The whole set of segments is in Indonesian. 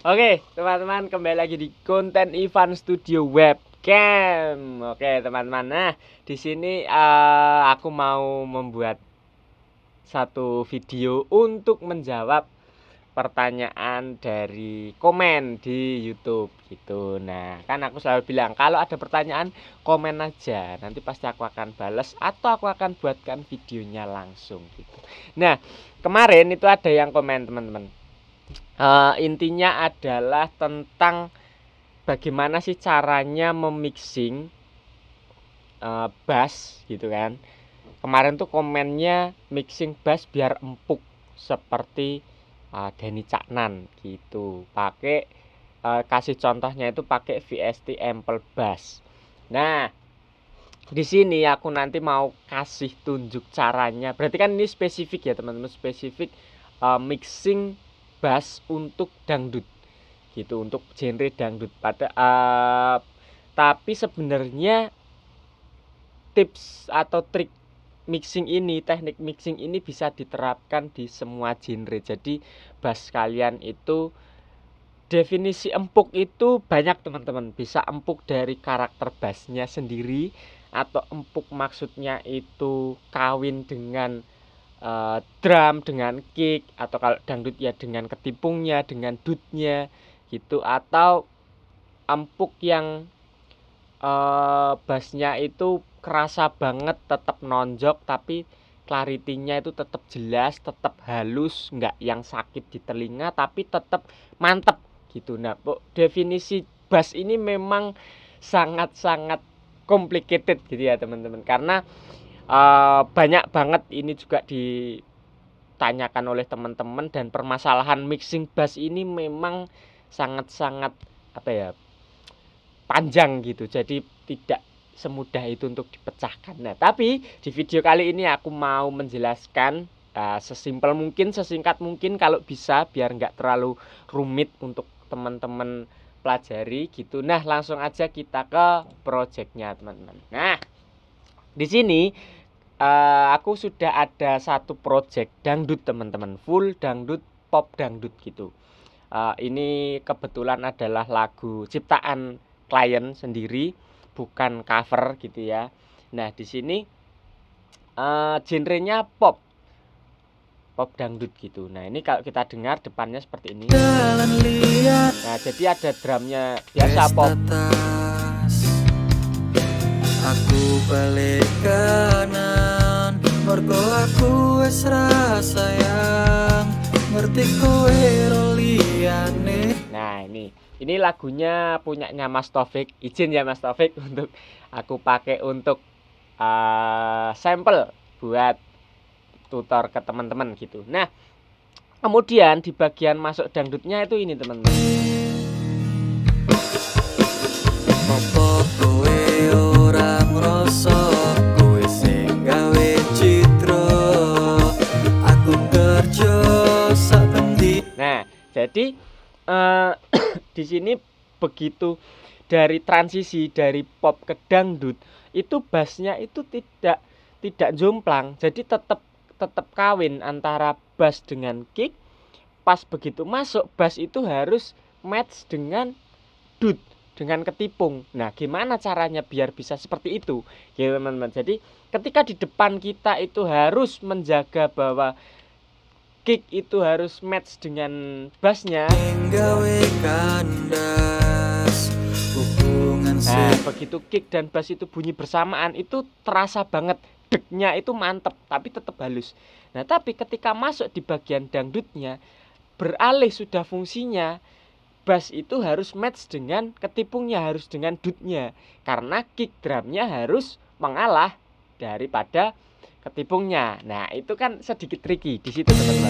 Oke, teman-teman, kembali lagi di konten Ivan Studio Webcam. Oke, teman-teman. Nah, di sini aku mau membuat satu video untuk menjawab pertanyaan dari komen di YouTube gitu. Nah, kan aku selalu bilang kalau ada pertanyaan komen aja, nanti pasti aku akan bales atau aku akan buatkan videonya langsung gitu. Nah, kemarin itu ada yang komen, teman-teman. Intinya adalah tentang bagaimana sih caranya memixing bass gitu kan. Kemarin tuh komennya mixing bass biar empuk seperti Denny Caknan gitu. Pakai kasih contohnya itu pakai VST Ample Bass. Nah, di sini aku nanti mau kasih tunjuk caranya. Berarti kan ini spesifik ya teman-teman, spesifik mixing bass untuk dangdut gitu, untuk genre dangdut. Tapi sebenarnya tips atau trik mixing ini, teknik mixing ini bisa diterapkan di semua genre. Jadi bass kalian itu definisi empuk itu banyak teman-teman. Bisa empuk dari karakter bassnya sendiri, atau empuk maksudnya itu kawin dengan drum, dengan kick, atau kalau dangdut ya dengan ketipungnya, dengan dutnya gitu, atau empuk yang bassnya itu kerasa banget, tetap nonjok tapi clarity-nya itu tetap jelas, tetap halus, nggak yang sakit di telinga tapi tetap mantep gitu. Nah, definisi bass ini memang sangat-sangat complicated gitu ya teman-teman, karena banyak banget ini juga ditanyakan oleh teman-teman, dan permasalahan mixing bass ini memang sangat-sangat panjang gitu, jadi tidak semudah itu untuk dipecahkan. Nah, tapi di video kali ini aku mau menjelaskan sesimpel mungkin, sesingkat mungkin kalau bisa, biar nggak terlalu rumit untuk teman-teman pelajari gitu. Nah, langsung aja kita ke projectnya teman-teman. Nah, di sini aku sudah ada satu project dangdut teman-teman, full dangdut, pop dangdut gitu. Ini kebetulan adalah lagu ciptaan klien sendiri, bukan cover gitu ya. Nah, di sini genrenya pop dangdut gitu. Nah, ini kalau kita dengar depannya seperti ini. Nah, jadi ada drumnya biasa pop. Aku balik kanan, mergo aku wis sayang, ngerti kowe roliane. Nah, ini lagunya punyanya Mas Taufik. Izin ya Mas Taufik untuk aku pakai untuk sampel buat tutor ke teman-teman gitu. Nah, kemudian di bagian masuk dangdutnya itu ini teman-teman. Nah, jadi di sini begitu dari transisi dari pop ke dangdut itu bassnya itu tidak jomplang, jadi tetap kawin antara bass dengan kick. Pas begitu masuk, bass itu harus match dengan dut, dengan ketipung. Nah, gimana caranya biar bisa seperti itu ya teman-teman? Jadi ketika di depan kita itu harus menjaga bahwa kick itu harus match dengan bassnya. Nah, begitu kick dan bass itu bunyi bersamaan, itu terasa banget, deknya itu mantep tapi tetap halus. Nah, tapi ketika masuk di bagian dangdutnya, beralih sudah fungsinya, bass itu harus match dengan ketipungnya, harus dengan dutnya, karena kick drumnya harus mengalah daripada ketipungnya. Nah, itu kan sedikit tricky di situ teman-teman.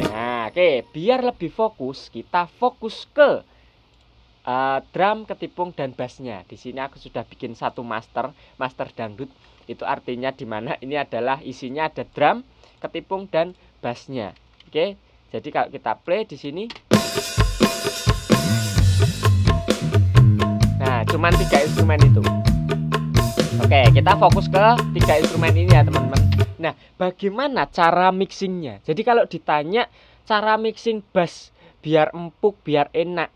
Nah, oke, biar lebih fokus, kita fokus ke drum, ketipung, dan bassnya. Di sini aku sudah bikin satu master dangdut. Itu artinya di mana ini adalah isinya ada drum, ketipung, dan bassnya. Oke, jadi kalau kita play di sini, nah, cuman 3 instrumen itu. Oke, kita fokus ke 3 instrumen ini ya teman-teman. Nah, bagaimana cara mixingnya? Jadi kalau ditanya cara mixing bass biar empuk, biar enak,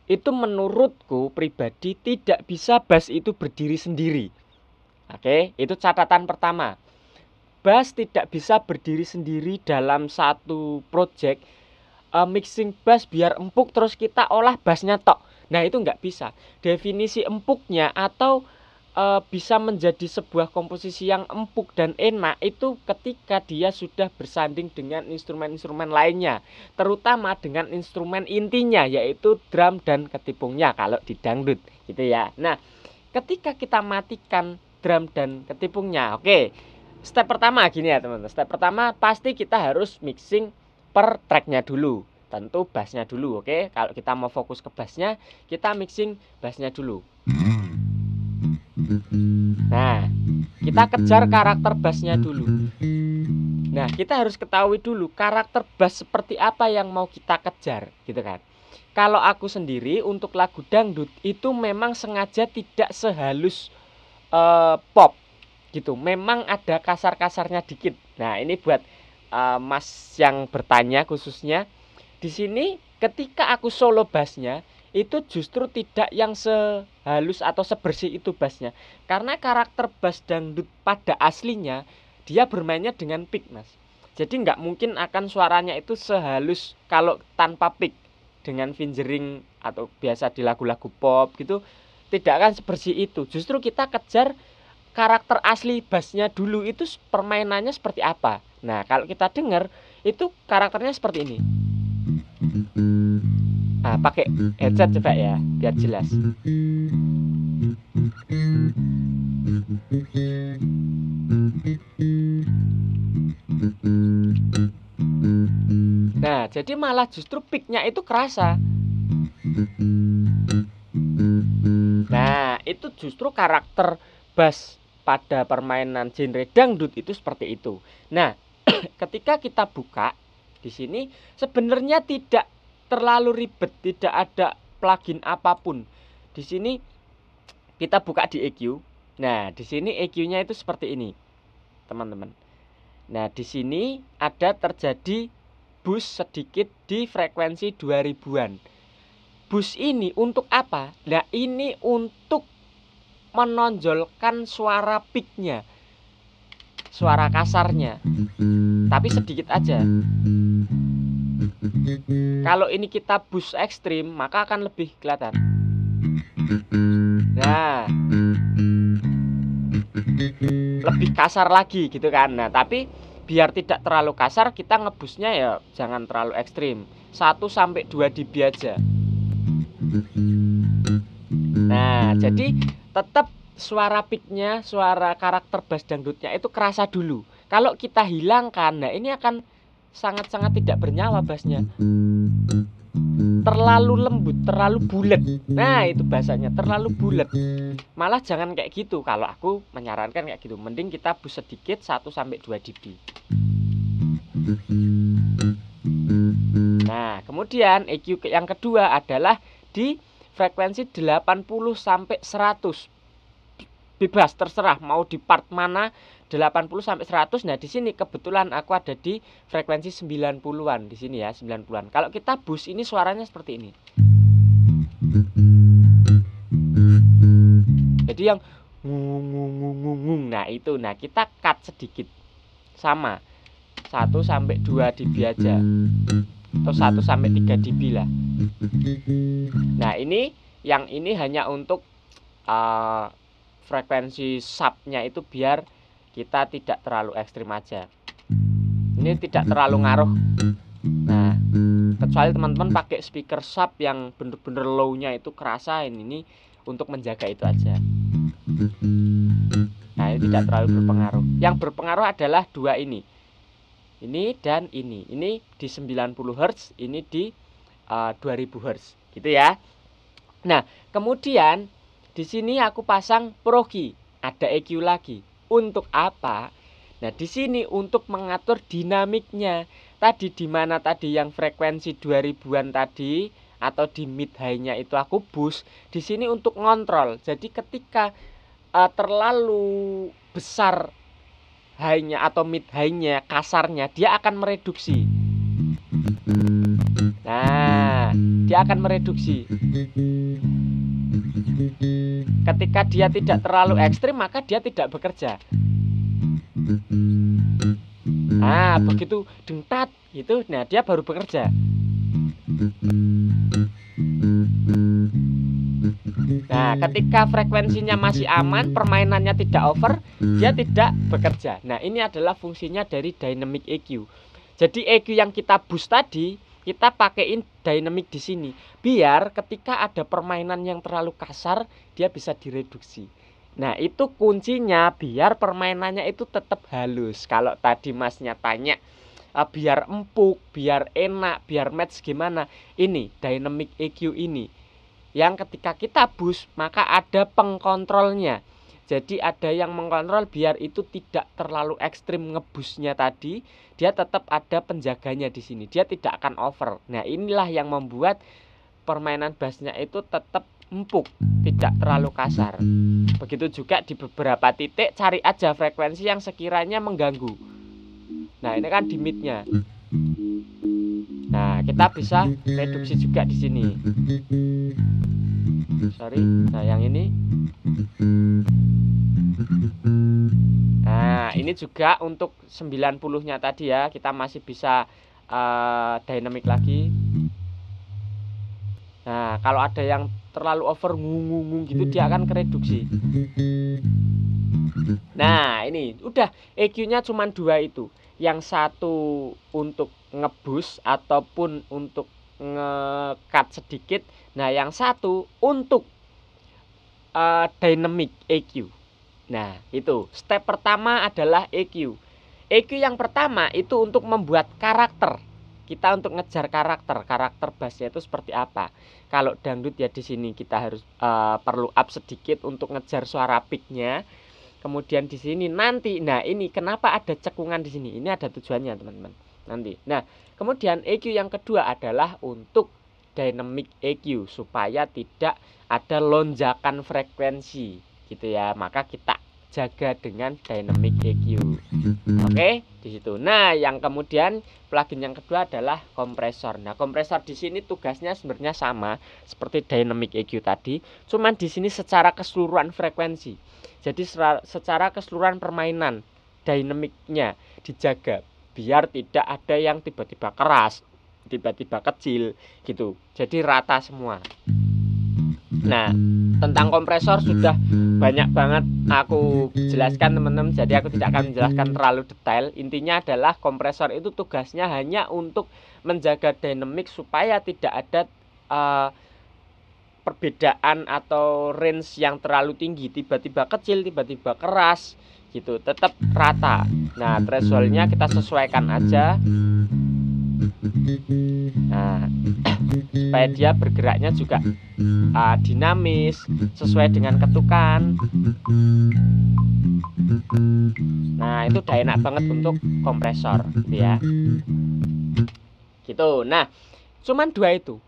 itu menurutku pribadi tidak bisa bass itu berdiri sendiri. Oke, itu catatan pertama. Bass tidak bisa berdiri sendiri dalam satu project. Mixing bass biar empuk terus kita olah bassnya tok. Nah, itu nggak bisa. Definisi empuknya atau bisa menjadi sebuah komposisi yang empuk dan enak itu ketika dia sudah bersanding dengan instrumen-instrumen lainnya, terutama dengan instrumen intinya yaitu drum dan ketipungnya kalau di dangdut gitu ya. Nah, ketika kita matikan drum dan ketipungnya, oke, step pertama gini ya teman-teman. Step pertama pasti kita harus mixing per tracknya dulu, tentu bassnya dulu. Oke, kalau kita mau fokus ke bassnya, kita mixing bassnya dulu. Nah, kita kejar karakter bassnya dulu. Nah, kita harus ketahui dulu karakter bass seperti apa yang mau kita kejar, gitu kan. Kalau aku sendiri untuk lagu dangdut itu memang sengaja tidak sehalus pop, gitu. Memang ada kasar-kasarnya dikit. Nah, ini buat Mas yang bertanya khususnya. Di sini ketika aku solo bassnya itu justru tidak yang sehalus atau sebersih itu bassnya, karena karakter bass dangdut pada aslinya dia bermainnya dengan pick, Mas. Jadi nggak mungkin akan suaranya itu sehalus kalau tanpa pick dengan fingering atau biasa di lagu-lagu pop gitu, tidak akan sebersih itu. Justru kita kejar karakter asli bassnya dulu, itu permainannya seperti apa. Nah, kalau kita dengar itu karakternya seperti ini. Nah, pakai headset coba ya biar jelas. Nah, jadi malah justru picknya itu kerasa. Nah, itu justru karakter bass pada permainan genre dangdut itu seperti itu. Nah, ketika kita buka di sini sebenarnya tidak terlalu ribet, tidak ada plugin apapun. Di sini kita buka di EQ. Nah, di sini EQ-nya itu seperti ini, teman-teman. Nah, di sini ada terjadi boost sedikit di frekuensi 2000-an. Boost ini untuk apa? Nah, ini untuk menonjolkan suara peak-nya, suara kasarnya, tapi sedikit aja. Kalau ini kita boost ekstrim, maka akan lebih kelihatan. Nah, lebih kasar lagi gitu kan. Nah, tapi biar tidak terlalu kasar, kita ngebusnya ya jangan terlalu ekstrim, 1-2 dB aja. Nah, jadi tetap suara peaknya, suara karakter bass dangdutnya itu kerasa dulu. Kalau kita hilangkan, nah ini akan sangat-sangat tidak bernyawa bassnya. Terlalu lembut, terlalu bulat. Nah, itu bahasanya terlalu bulat. Malah jangan kayak gitu. Kalau aku menyarankan kayak gitu, mending kita boost sedikit 1-2 dB. Nah, kemudian EQ yang kedua adalah di frekuensi 80-100. Bebas, terserah mau di part mana, 80-100. Nah, di sini kebetulan aku ada di frekuensi 90-an di sini ya, 90-an. Kalau kita boost ini suaranya seperti ini. Jadi yang ngung. Nah, itu. Nah, kita cut sedikit. Sama. 1-2 dB aja. Atau 1-3 dB lah. Nah, ini yang ini hanya untuk frekuensi subnya itu biar kita tidak terlalu ekstrim aja. Ini tidak terlalu ngaruh. Nah, kecuali teman-teman pakai speaker sub yang bener-bener low-nya itu kerasa, ini untuk menjaga itu aja. Nah, ini tidak terlalu berpengaruh. Yang berpengaruh adalah dua ini. Ini dan ini. Ini di 90 Hz, ini di 2000 Hz, gitu ya. Nah, kemudian di sini aku pasang Pro Key, ada EQ lagi. Untuk apa? Nah, di sini untuk mengatur dinamiknya. Tadi di mana tadi yang frekuensi 2000-an tadi atau di mid high-nya itu aku boost. Di sini untuk ngontrol. Jadi ketika terlalu besar high-nya atau mid high-nya, kasarnya, dia akan mereduksi. Nah, dia akan mereduksi. Ketika dia tidak terlalu ekstrim, maka dia tidak bekerja. Nah, begitu dengtat gitu, nah dia baru bekerja. Nah, ketika frekuensinya masih aman, permainannya tidak over, dia tidak bekerja. Nah, ini adalah fungsinya dari dynamic EQ. Jadi EQ yang kita boost tadi, kita pakaiin dynamic di sini, biar ketika ada permainan yang terlalu kasar, dia bisa direduksi. Nah, itu kuncinya biar permainannya itu tetap halus. Kalau tadi masnya tanya biar empuk, biar enak, biar match gimana, ini dynamic EQ ini yang ketika kita boost maka ada pengkontrolnya. Jadi ada yang mengkontrol biar itu tidak terlalu ekstrim ngebusnya tadi, dia tetap ada penjaganya di sini, dia tidak akan over. Nah, inilah yang membuat permainan bassnya itu tetap empuk, tidak terlalu kasar. Begitu juga di beberapa titik, cari aja frekuensi yang sekiranya mengganggu. Nah, ini kan di midnya. Nah, kita bisa reduksi juga di sini. Sorry, nah yang ini. Nah, ini juga untuk 90-nya tadi ya, kita masih bisa dynamic lagi. Nah, kalau ada yang terlalu over ngung gitu, dia akan kereduksi. Nah, ini udah EQ-nya cuma 2 itu. Yang satu untuk ngeboost ataupun untuk nge-cut sedikit. Nah, yang satu untuk dynamic EQ. Nah, itu step pertama adalah EQ. EQ yang pertama itu untuk membuat karakter. Kita untuk ngejar karakter bassnya itu seperti apa. Kalau dangdut ya di sini kita harus perlu up sedikit untuk ngejar suara peaknya. Kemudian di sini nanti, nah ini kenapa ada cekungan di sini? Ini ada tujuannya teman-teman. Nanti. Nah, kemudian EQ yang kedua adalah untuk dynamic EQ supaya tidak ada lonjakan frekuensi gitu ya. Maka kita jaga dengan dynamic EQ. Oke, di situ. Nah, yang kemudian plugin yang kedua adalah kompresor. Nah, kompresor di sini tugasnya sebenarnya sama seperti dynamic EQ tadi, cuman di sini secara keseluruhan frekuensi. Jadi secara keseluruhan permainan dinamiknya dijaga biar tidak ada yang tiba-tiba keras, tiba-tiba kecil gitu. Jadi rata semua. Nah, tentang kompresor sudah banyak banget aku jelaskan teman-teman, jadi aku tidak akan menjelaskan terlalu detail. Intinya adalah kompresor itu tugasnya hanya untuk menjaga dinamik supaya tidak ada perbedaan atau range yang terlalu tinggi, tiba-tiba kecil, tiba-tiba keras gitu, tetap rata. Nah, thresholdnya kita sesuaikan aja. Nah, supaya dia bergeraknya juga dinamis sesuai dengan ketukan. Nah, itu udah enak banget untuk kompresor gitu ya. Gitu. Nah, cuman 2 itu.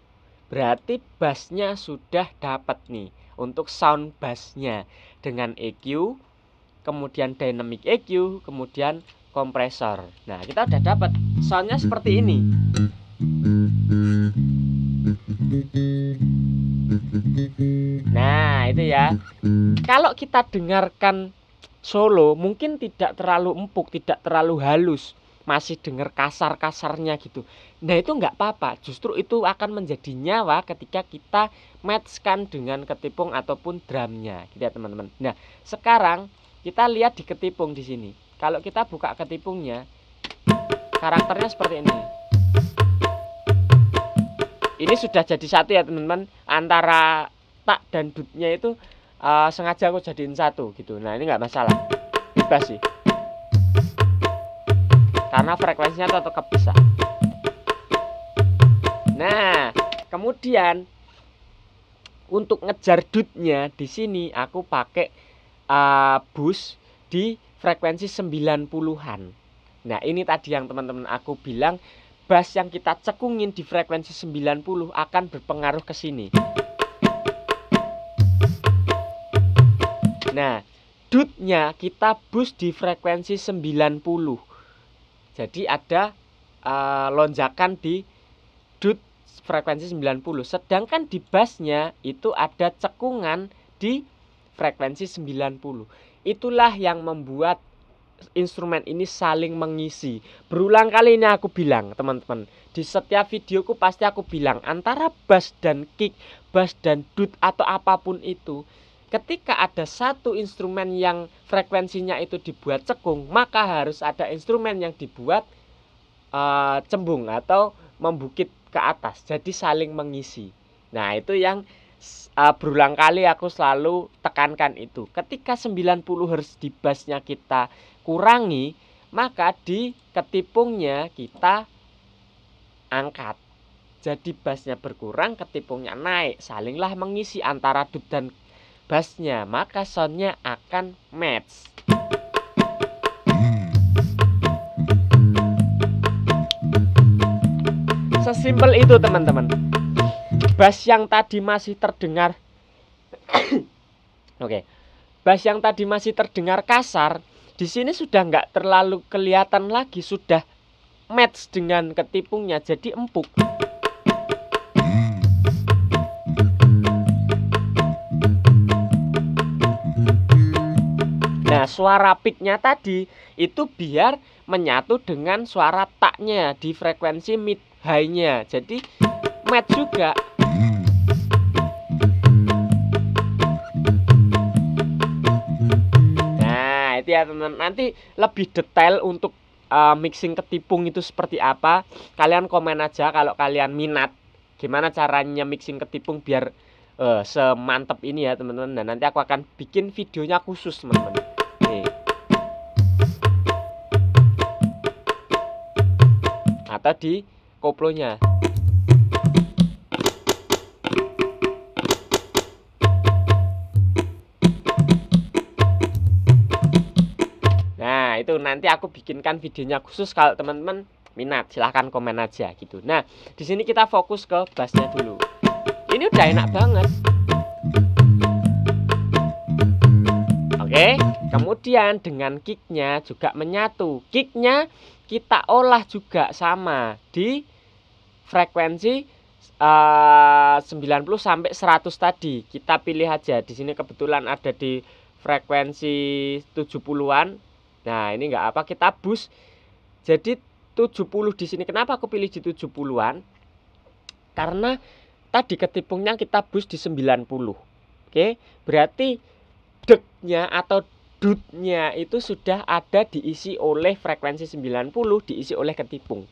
Berarti bassnya sudah dapat nih untuk sound bassnya dengan EQ, kemudian dynamic EQ, kemudian kompresor. Nah, kita udah dapat soundnya seperti ini. Nah, itu ya. Kalau kita dengarkan solo mungkin tidak terlalu empuk, tidak terlalu halus, masih dengar kasar-kasarnya gitu. Nah, itu nggak apa-apa, justru itu akan menjadi nyawa ketika kita matchkan dengan ketipung ataupun drumnya gitu ya teman-teman. Nah, sekarang kita lihat di ketipung di sini. Kalau kita buka ketipungnya, karakternya seperti ini. Ini sudah jadi satu ya teman-teman, antara tak dan dutnya itu sengaja aku jadiin satu gitu. Nah, ini nggak masalah, bebas sih, karena frekuensinya tetap kepisah. Nah, kemudian untuk ngejar dutnya di sini aku pakai boost di frekuensi 90-an. Nah, ini tadi yang teman-teman aku bilang, bass yang kita cekungin di frekuensi 90 akan berpengaruh ke sini. Nah, dutnya kita boost di frekuensi 90. Jadi ada lonjakan di dut frekuensi 90. Sedangkan di bassnya itu ada cekungan di frekuensi 90. Itulah yang membuat instrumen ini saling mengisi. Berulang kali ini aku bilang, teman-teman, di setiap videoku pasti aku bilang antara bass dan kick, bass dan dut atau apapun itu, ketika ada satu instrumen yang frekuensinya itu dibuat cekung, maka harus ada instrumen yang dibuat cembung atau membukit ke atas. Jadi saling mengisi. Nah, itu yang berulang kali aku selalu tekankan itu. Ketika 90 Hz di bassnya kita kurangi, maka di ketipungnya kita angkat. Jadi bassnya berkurang, ketipungnya naik. Salinglah mengisi antara dut dan bassnya, maka soundnya akan match. Sesimpel itu, teman-teman. Bass yang tadi masih terdengar Oke. Bass yang tadi masih terdengar kasar, di sini sudah nggak terlalu kelihatan lagi, sudah match dengan ketipungnya, jadi empuk. Nah, suara peaknya tadi itu biar menyatu dengan suara taknya di frekuensi mid high-nya. Jadi match juga. Nah, itu ya teman-teman. Nanti lebih detail untuk mixing ketipung itu seperti apa, kalian komen aja kalau kalian minat. Gimana caranya mixing ketipung biar semantep ini ya teman-teman. Nah, nanti aku akan bikin videonya khusus, teman-teman. Atau di koplonya. Nah, itu nanti aku bikinkan videonya khusus. Kalau teman-teman minat, silahkan komen aja gitu. Nah, di sini kita fokus ke bassnya dulu. Ini udah enak banget. Oke, kemudian dengan kicknya juga menyatu. Kicknya kita olah juga sama di frekuensi 90 sampai 100 tadi. Kita pilih aja. Di sini kebetulan ada di frekuensi 70-an. Nah, ini enggak apa, kita boost. Jadi 70 di sini. Kenapa aku pilih di 70-an? Karena tadi ketipungnya kita boost di 90. Oke, berarti deknya atau dutnya itu sudah ada diisi oleh frekuensi 90, diisi oleh ketipung.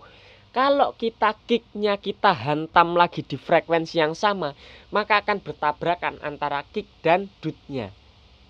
Kalau kita kicknya kita hantam lagi di frekuensi yang sama, maka akan bertabrakan antara kick dan dutnya.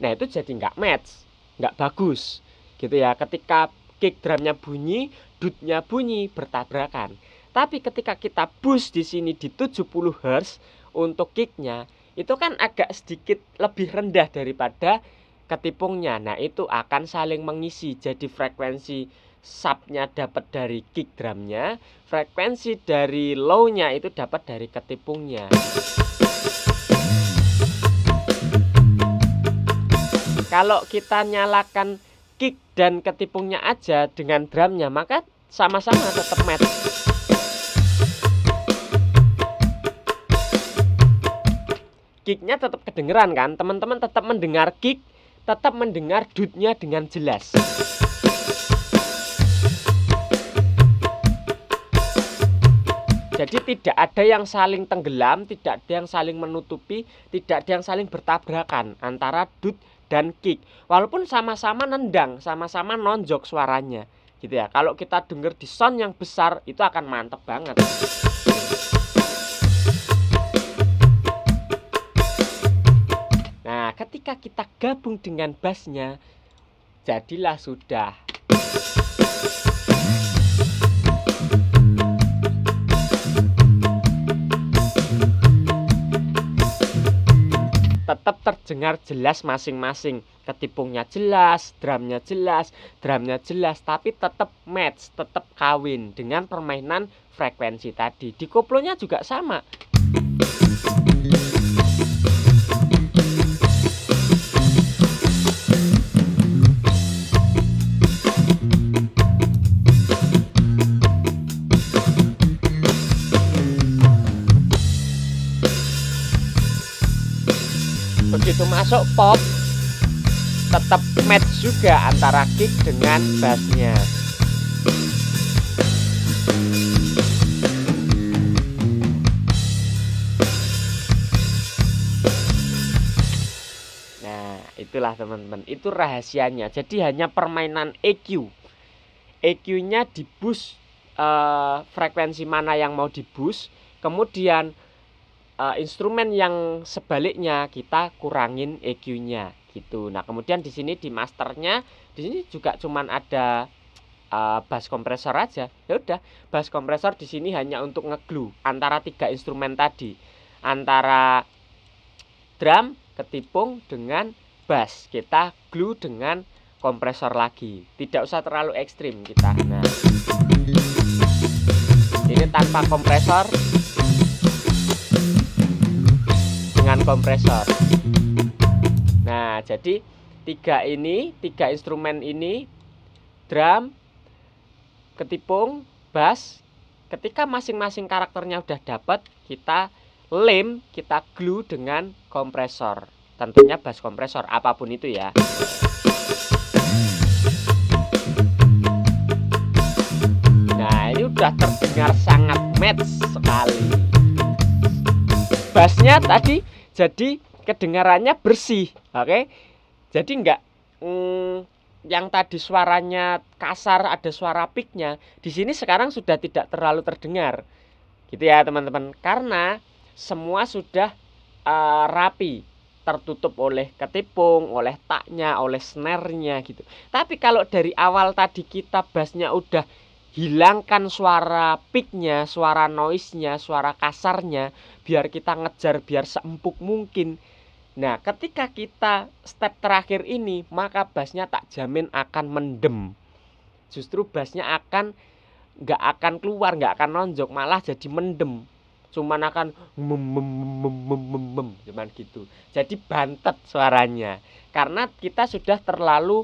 Nah, itu jadi nggak match, nggak bagus gitu ya. Ketika kick drumnya bunyi, dutnya bunyi, bertabrakan. Tapi ketika kita boost di sini di 70 Hz untuk kicknya, itu kan agak sedikit lebih rendah daripada ketipungnya. Nah, itu akan saling mengisi. Jadi frekuensi subnya dapat dari kick drumnya, frekuensi dari low-nya itu dapat dari ketipungnya. Kalau kita nyalakan kick dan ketipungnya aja dengan drumnya, maka sama-sama tetap match. Kicknya tetap kedengeran kan, teman-teman tetap mendengar kick, tetap mendengar dutnya dengan jelas. Jadi tidak ada yang saling tenggelam, tidak ada yang saling menutupi, tidak ada yang saling bertabrakan antara dut dan kick. Walaupun sama-sama nendang, sama-sama nonjok suaranya gitu ya. Kalau kita denger di sound yang besar itu akan mantep banget. Nah, ketika kita gabung dengan bassnya, jadilah sudah. Tetap terdengar jelas masing-masing. Ketipungnya jelas, drumnya jelas, tapi tetap match, tetap kawin dengan permainan frekuensi tadi. Di koplonya juga sama. masuk pop, tetap match juga antara kick dengan bassnya. Nah, itulah teman-teman, itu rahasianya. Jadi hanya permainan EQ. EQ-nya di boost, frekuensi mana yang mau di boost, kemudian instrumen yang sebaliknya kita kurangin EQ-nya gitu. Nah, kemudian di sini di masternya, di sini juga cuman ada bass kompresor aja. Ya udah, bass kompresor di sini hanya untuk ngeglue antara 3 instrumen tadi, antara drum, ketipung dengan bass. Kita glue dengan kompresor lagi. Tidak usah terlalu ekstrim kita. Nah, ini tanpa kompresor, dengan kompresor. Nah, jadi 3 instrumen ini, drum, ketipung, bass, ketika masing-masing karakternya udah dapat, kita lem, kita glue dengan kompresor. Tentunya bass kompresor, apapun itu ya. Nah, ini udah terdengar sangat match sekali. Bassnya tadi jadi kedengarannya bersih, oke? Jadi enggak yang tadi suaranya kasar, ada suara picknya, di sini sekarang sudah tidak terlalu terdengar, gitu ya teman-teman, karena semua sudah rapi, tertutup oleh ketipung, oleh taknya, oleh snare-nya gitu. Tapi kalau dari awal tadi kita bassnya udah hilangkan suara picknya, suara noise-nya, suara kasarnya, biar kita ngejar biar seempuk mungkin. Nah, ketika kita step terakhir ini, maka bassnya tak jamin akan mendem. Justru bassnya nggak akan keluar, nggak akan nonjok, malah jadi mendem. Cuman akan cuman gitu. Jadi bantet suaranya. Karena kita sudah terlalu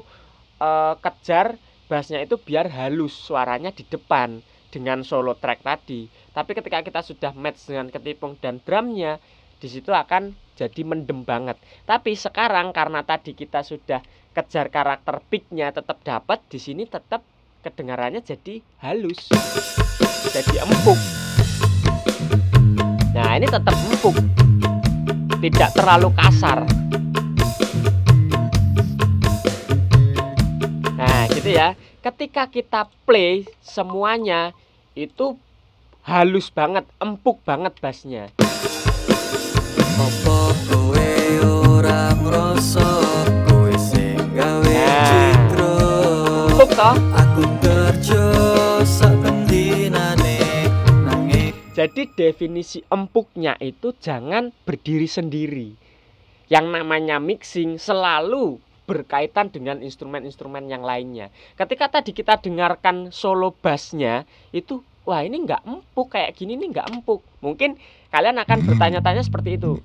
kejar bassnya itu biar halus suaranya di depan dengan solo track tadi. Tapi ketika kita sudah match dengan ketipung dan drumnya, di situ akan jadi mendem banget. Tapi sekarang karena tadi kita sudah kejar karakter picknya tetap dapat, di sini tetap kedengarannya jadi halus, jadi empuk. Nah, ini tetap empuk, tidak terlalu kasar. Nah, gitu ya. Ketika kita play semuanya itu halus banget, empuk banget bassnya. Apa kowe ora ngrasa kowe sing gawe citra? Empuk toh? Aku kerja sak kendinane nanging. Jadi definisi empuknya itu jangan berdiri sendiri. Yang namanya mixing selalu berkaitan dengan instrumen-instrumen yang lainnya. Ketika tadi kita dengarkan solo bassnya itu, wah ini nggak empuk, kayak gini nih nggak empuk. Mungkin kalian akan bertanya-tanya seperti itu.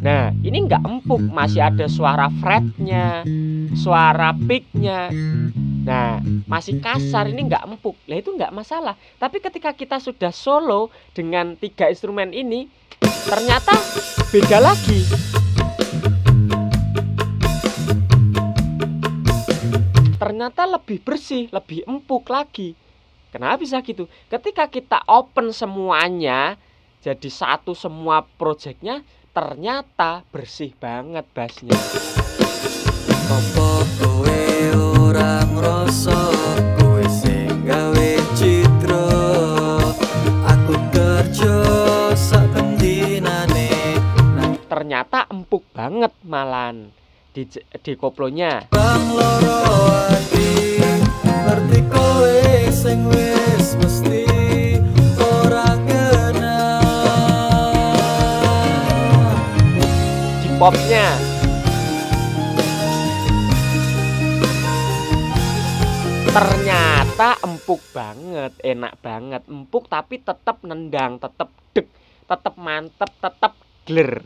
Nah, ini nggak empuk, masih ada suara fretnya, suara picknya. Nah, masih kasar, ini nggak empuk. Lah itu nggak masalah. Tapi ketika kita sudah solo dengan 3 instrumen ini, ternyata beda lagi. Ternyata lebih bersih, lebih empuk lagi. Kenapa bisa gitu? Ketika kita open semuanya, jadi satu semua projectnya, ternyata bersih banget bassnya. Apa kowe ora ngrasa kowe sing gawe citra? Aku kerja sak kendinane. Ternyata empuk banget malan di koplonya. Bang loro ati ngerti kowe sing wis mesti ora kena. Di popnya ternyata empuk banget, enak banget, empuk tapi tetap nendang, tetap deg, tetap mantep, tetap gler.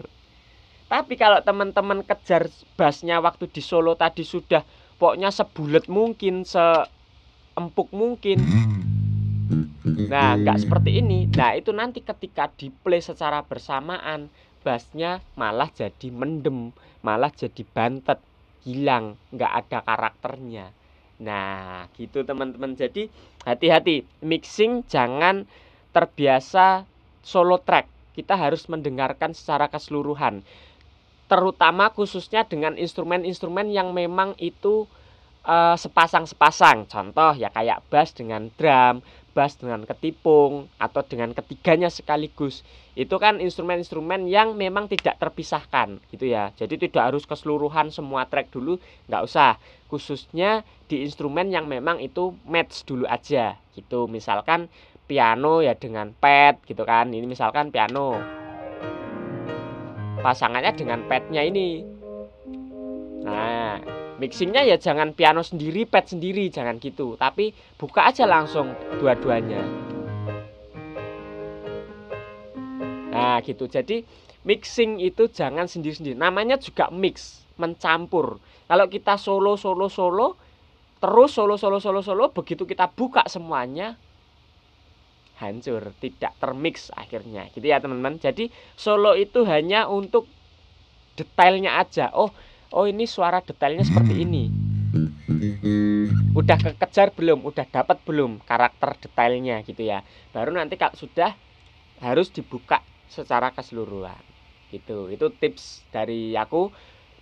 Tapi kalau teman-teman kejar bassnya waktu di solo tadi sudah pokoknya sebulet mungkin, seempuk mungkin. Nah, nggak seperti ini. Nah, itu nanti ketika di play secara bersamaan, bassnya malah jadi mendem, malah jadi bantet, hilang, nggak ada karakternya. Nah gitu teman-teman. Jadi hati-hati mixing, jangan terbiasa solo track. Kita harus mendengarkan secara keseluruhan, terutama khususnya dengan instrumen-instrumen yang memang itu sepasang-sepasang. Contoh ya kayak bass dengan drum, bass dengan ketipung, atau dengan ketiganya sekaligus. Itu kan instrumen-instrumen yang memang tidak terpisahkan gitu ya. Jadi tidak harus keseluruhan semua track dulu, nggak usah. Khususnya di instrumen yang memang itu match dulu aja gitu. Misalkan piano ya dengan pad gitu kan. Ini misalkan piano, pasangannya dengan padnya ini. Nah, mixingnya ya jangan piano sendiri, pad sendiri, jangan gitu. Tapi buka aja langsung dua-duanya. Nah gitu. Jadi mixing itu jangan sendiri-sendiri. Namanya juga mix, mencampur. Kalau kita solo terus solo, begitu kita buka semuanya hancur, tidak termix akhirnya gitu ya teman-teman. Jadi solo itu hanya untuk detailnya aja. Oh ini suara detailnya seperti ini. Udah kekejar belum? Udah dapat belum karakter detailnya gitu ya. Baru nanti kalau sudah harus dibuka secara keseluruhan gitu. Itu tips dari aku.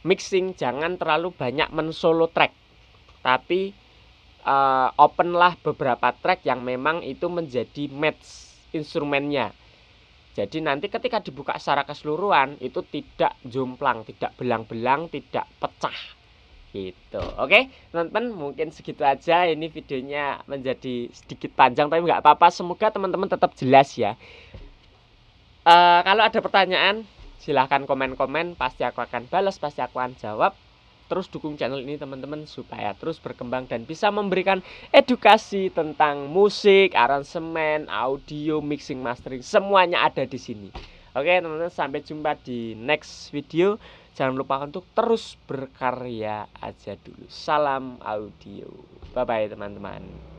Mixing jangan terlalu banyak mensolo track, tapi open lah beberapa track yang memang itu menjadi match instrumennya. Jadi nanti ketika dibuka secara keseluruhan itu tidak jomplang, tidak belang-belang, tidak pecah gitu. Oke teman-teman, mungkin segitu aja. Ini videonya menjadi sedikit panjang tapi nggak apa-apa. Semoga teman-teman tetap jelas ya. Kalau ada pertanyaan silahkan komen-komen, pasti aku akan balas, pasti aku akan jawab. Terus dukung channel ini teman-teman supaya terus berkembang dan bisa memberikan edukasi tentang musik, aransemen, audio, mixing, mastering, semuanya ada di sini. Oke teman-teman, sampai jumpa di next video. Jangan lupa untuk terus berkarya aja dulu. Salam audio. Bye bye teman-teman.